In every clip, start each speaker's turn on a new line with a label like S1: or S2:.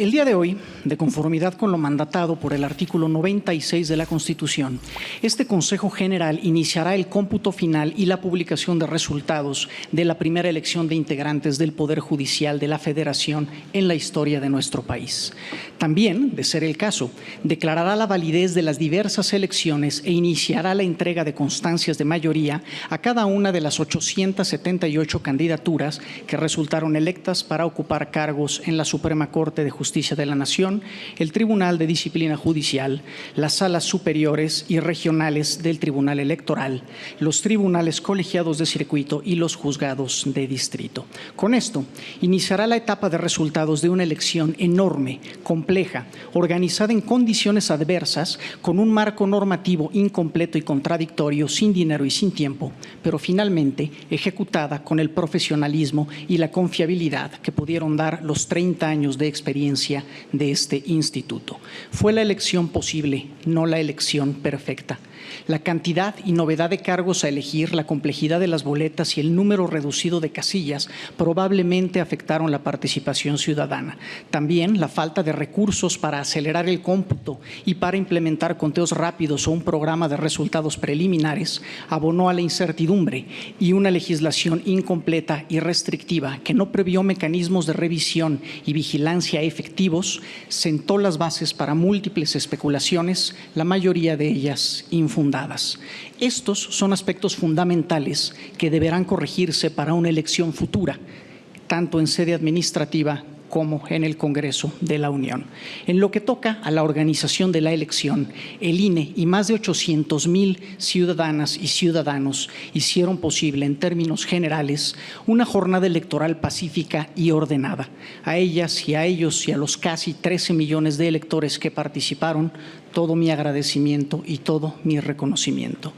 S1: El día de hoy, de conformidad con lo mandatado por el artículo 96 de la Constitución, este Consejo General iniciará el cómputo final y la publicación de resultados de la primera elección de integrantes del Poder Judicial de la Federación en la historia de nuestro país. También, de ser el caso, declarará la validez de las diversas elecciones e iniciará la entrega de constancias de mayoría a cada una de las 878 candidaturas que resultaron electas para ocupar cargos en la Suprema Corte de Justicia de la Nación, el Tribunal de Disciplina Judicial, las salas superiores y regionales del Tribunal Electoral, los tribunales colegiados de circuito y los juzgados de distrito. Con esto, iniciará la etapa de resultados de una elección enorme, compleja, organizada en condiciones adversas, con un marco normativo incompleto y contradictorio, sin dinero y sin tiempo, pero finalmente ejecutada con el profesionalismo y la confiabilidad que pudieron dar los 30 años de experiencia de este instituto. Fue la elección posible, no la elección perfecta. La cantidad y novedad de cargos a elegir, la complejidad de las boletas y el número reducido de casillas probablemente afectaron la participación ciudadana. También la falta de recursos para acelerar el cómputo y para implementar conteos rápidos o un programa de resultados preliminares abonó a la incertidumbre y una legislación incompleta y restrictiva que no previó mecanismos de revisión y vigilancia efectivos sentó las bases para múltiples especulaciones, la mayoría de ellas infundadas. Estos son aspectos fundamentales que deberán corregirse para una elección futura, tanto en sede administrativa como en el Congreso de la Unión. En lo que toca a la organización de la elección, el INE y más de 800,000 ciudadanas y ciudadanos hicieron posible, en términos generales, una jornada electoral pacífica y ordenada. A ellas y a ellos y a los casi 13 millones de electores que participaron, todo mi agradecimiento y todo mi reconocimiento.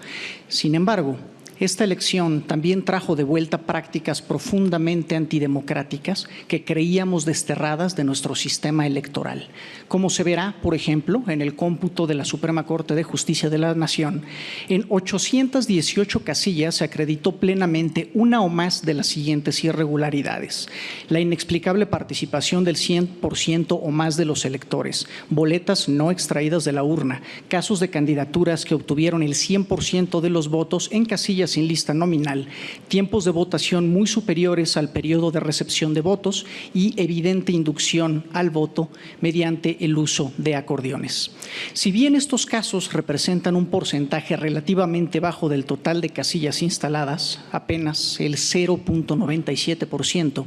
S1: Sin embargo, esta elección también trajo de vuelta prácticas profundamente antidemocráticas que creíamos desterradas de nuestro sistema electoral. Como se verá, por ejemplo, en el cómputo de la Suprema Corte de Justicia de la Nación, en 818 casillas se acreditó plenamente una o más de las siguientes irregularidades: la inexplicable participación del 100% o más de los electores, boletas no extraídas de la urna, casos de candidaturas que obtuvieron el 100% de los votos en casillas sin lista nominal, tiempos de votación muy superiores al periodo de recepción de votos y evidente inducción al voto mediante el uso de acordeones. Si bien estos casos representan un porcentaje relativamente bajo del total de casillas instaladas, apenas el 0.97%,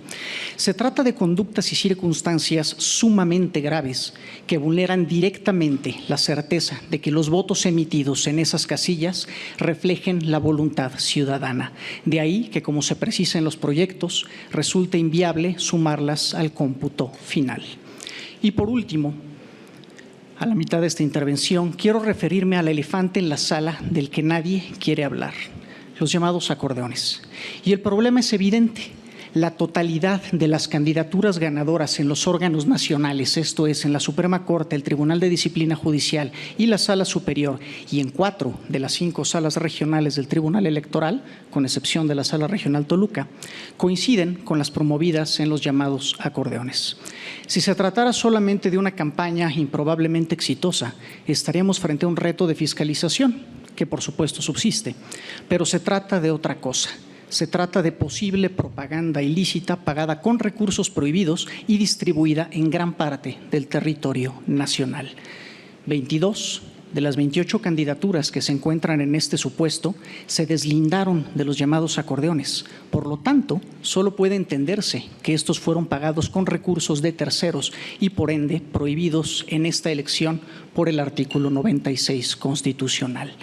S1: se trata de conductas y circunstancias sumamente graves que vulneran directamente la certeza de que los votos emitidos en esas casillas reflejen la voluntad ciudadana. De ahí que, como se precisa en los proyectos, resulta inviable sumarlas al cómputo final. Y por último, a la mitad de esta intervención, quiero referirme al elefante en la sala del que nadie quiere hablar, los llamados acordeones. Y el problema es evidente. La totalidad de las candidaturas ganadoras en los órganos nacionales, esto es, en la Suprema Corte, el Tribunal de Disciplina Judicial y la Sala Superior, y en 4 de las 5 salas regionales del Tribunal Electoral, con excepción de la Sala Regional Toluca, coinciden con las promovidas en los llamados acordeones. Si se tratara solamente de una campaña improbablemente exitosa, estaríamos frente a un reto de fiscalización, que por supuesto subsiste, pero se trata de otra cosa. Se trata de posible propaganda ilícita pagada con recursos prohibidos y distribuida en gran parte del territorio nacional. 22 de las 28 candidaturas que se encuentran en este supuesto se deslindaron de los llamados acordeones. Por lo tanto, solo puede entenderse que estos fueron pagados con recursos de terceros y, por ende, prohibidos en esta elección por el artículo 96 constitucional.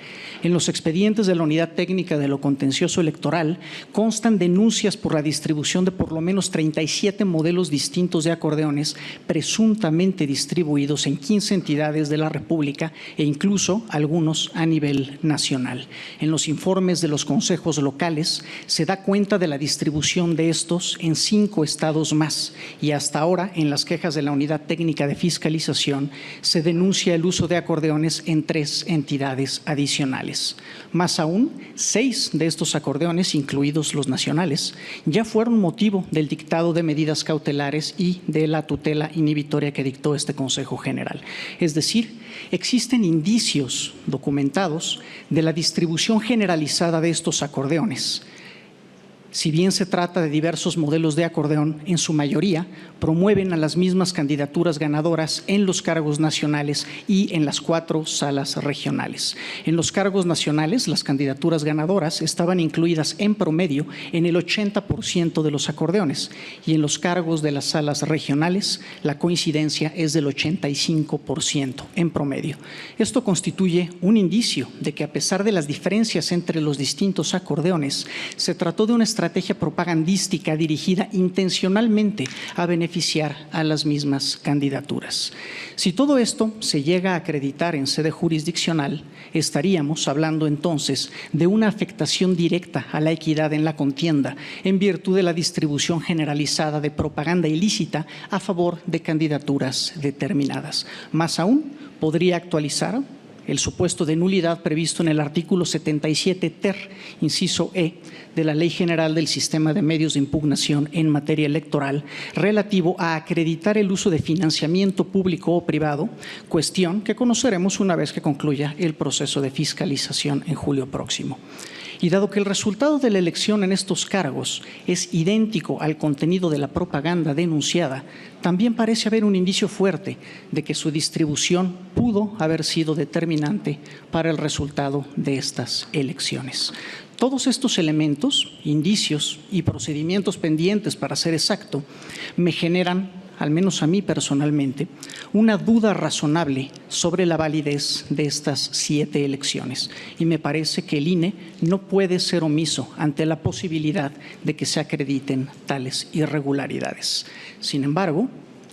S1: En los expedientes de la Unidad Técnica de lo Contencioso Electoral constan denuncias por la distribución de por lo menos 37 modelos distintos de acordeones presuntamente distribuidos en 15 entidades de la República e incluso incluso algunos a nivel nacional. En los informes de los consejos locales se da cuenta de la distribución de estos en 5 estados más y hasta ahora en las quejas de la Unidad Técnica de Fiscalización se denuncia el uso de acordeones en 3 entidades adicionales. Más aún, 6 de estos acordeones, incluidos los nacionales, ya fueron motivo del dictado de medidas cautelares y de la tutela inhibitoria que dictó este Consejo General. Es decir, existen indicios documentados de la distribución generalizada de estos acordeones. Si bien se trata de diversos modelos de acordeón, en su mayoría promueven a las mismas candidaturas ganadoras en los cargos nacionales y en las 4 salas regionales. En los cargos nacionales, las candidaturas ganadoras estaban incluidas en promedio en el 80% de los acordeones y en los cargos de las salas regionales la coincidencia es del 85% en promedio. Esto constituye un indicio de que a pesar de las diferencias entre los distintos acordeones, se trató de una estrategia propagandística dirigida intencionalmente a beneficiar a las mismas candidaturas. Si todo esto se llega a acreditar en sede jurisdiccional, estaríamos hablando entonces de una afectación directa a la equidad en la contienda en virtud de la distribución generalizada de propaganda ilícita a favor de candidaturas determinadas. Más aún, podría actualizar el supuesto de nulidad previsto en el artículo 77 ter, inciso E, de la Ley General del Sistema de Medios de Impugnación en materia electoral, relativo a acreditar el uso de financiamiento público o privado, cuestión que conoceremos una vez que concluya el proceso de fiscalización en julio próximo. Y dado que el resultado de la elección en estos cargos es idéntico al contenido de la propaganda denunciada, también parece haber un indicio fuerte de que su distribución pudo haber sido determinante para el resultado de estas elecciones. Todos estos elementos, indicios y procedimientos pendientes, para ser exacto, me generan, al menos a mí personalmente, una duda razonable sobre la validez de estas 7 elecciones. Y me parece que el INE no puede ser omiso ante la posibilidad de que se acrediten tales irregularidades. Sin embargo,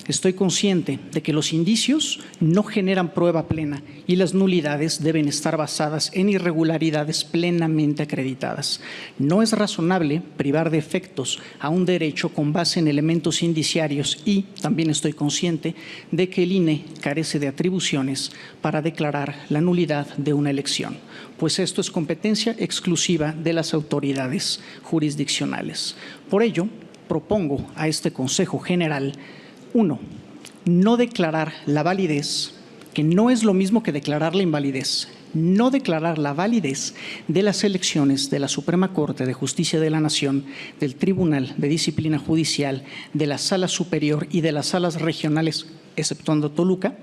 S1: estoy consciente de que los indicios no generan prueba plena y las nulidades deben estar basadas en irregularidades plenamente acreditadas. No es razonable privar de efectos a un derecho con base en elementos indiciarios y también estoy consciente de que el INE carece de atribuciones para declarar la nulidad de una elección, pues esto es competencia exclusiva de las autoridades jurisdiccionales. Por ello, propongo a este Consejo General 1. No declarar la validez, que no es lo mismo que declarar la invalidez, no declarar la validez de las elecciones de la Suprema Corte de Justicia de la Nación, del Tribunal de Disciplina Judicial, de la Sala Superior y de las salas regionales, exceptuando Toluca,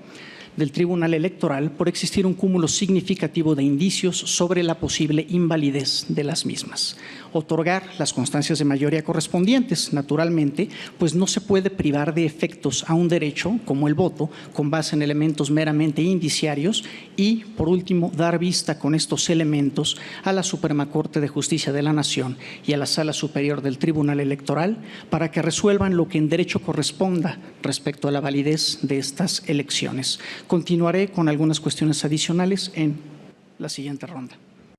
S1: del Tribunal Electoral por existir un cúmulo significativo de indicios sobre la posible invalidez de las mismas. Otorgar las constancias de mayoría correspondientes, naturalmente, pues no se puede privar de efectos a un derecho como el voto con base en elementos meramente indiciarios y, por último, dar vista con estos elementos a la Suprema Corte de Justicia de la Nación y a la Sala Superior del Tribunal Electoral para que resuelvan lo que en derecho corresponda respecto a la validez de estas elecciones. Continuaré con algunas cuestiones adicionales en la siguiente ronda.